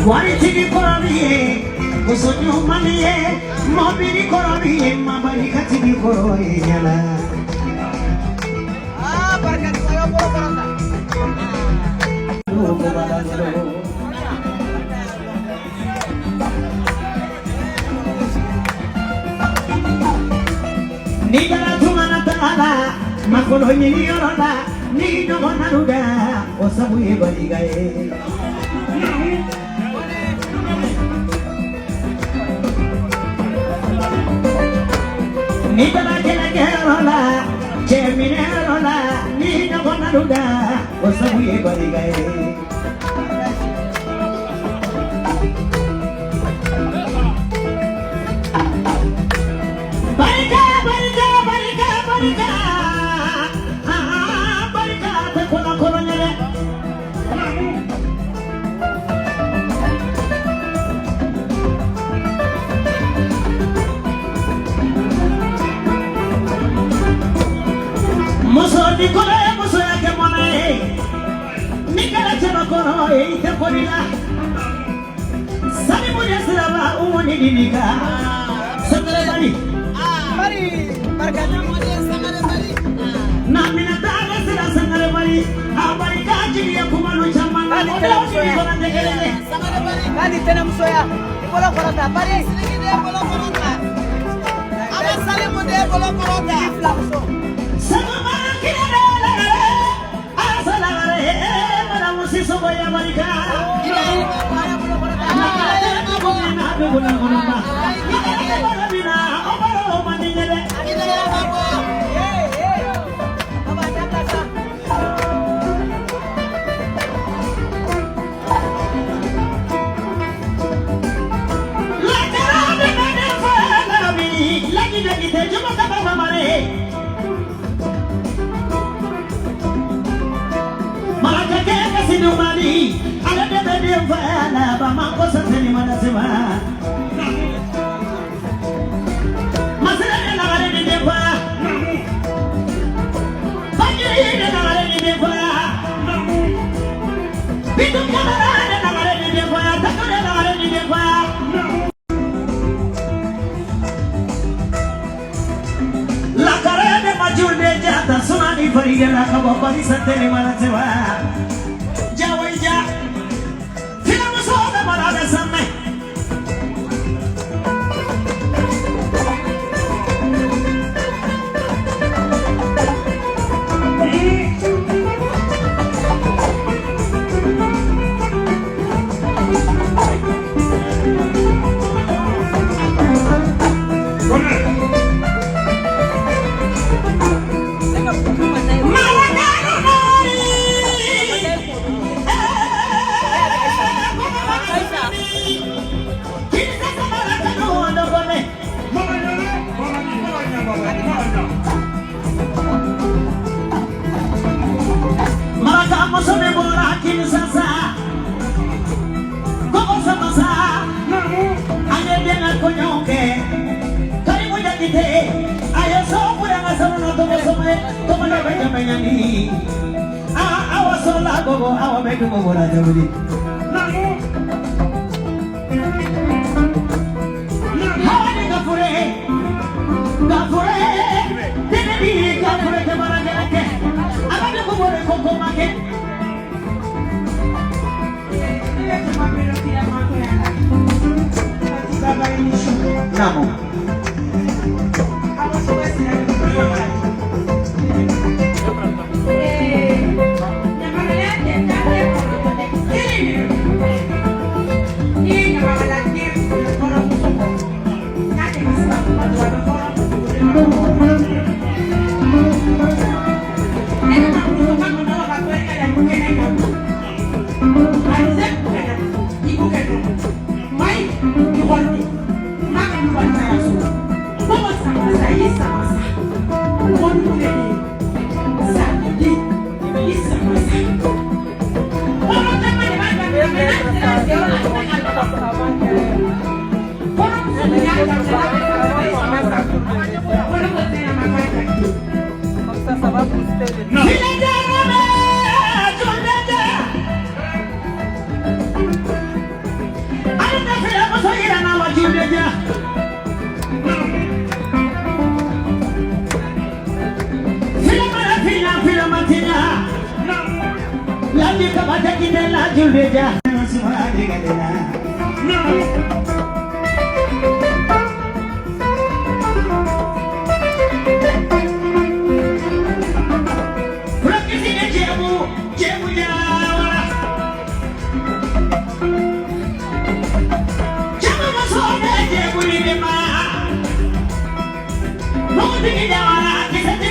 Waritigi koraniye, kusonyo maniye, mabiri koraniye, mabari katigi koroye yala. Barkati saya boro-boro. Nigara tumana taala, makolo nyini yorola, ni dogo naruda, osabuye baligaye. Nigara kela kerola, chemine rola, ni dogo naruda, osabuye baligaye. Nikole muso yake mwanae Nikala chema kono ite polila Sani mwenye siraba uwoni ninika Sangare bali Bari barkati mwenye sangare bali Na minatale sila sangare bali Abari kaji ya kumano chamanga Sangare bali Kadi tena musoya Ikola korota bari Silikide ikola korota Aba sali munde ikola korota Ifla muso Sama Sobo ya barika, Sinumani, ala debe de fala, ba mango satani manasema. Masala de la gare de fa, bajiri de la gare de fa, bitu kamera de la gare de fa, tako de la gare de fa. La cara de majunde jata sunani fariga la kabo bari satani manasema. Awa bedu bola jabudi. Hawa ni gafure, tene gafure ke marage ake. Awa ni bola koko make. Namo. Ça va booster. Fata kitela julbeja Suma digadela Prakisine jebu jawara Jamu masone jebu lima Mudi jawara kisati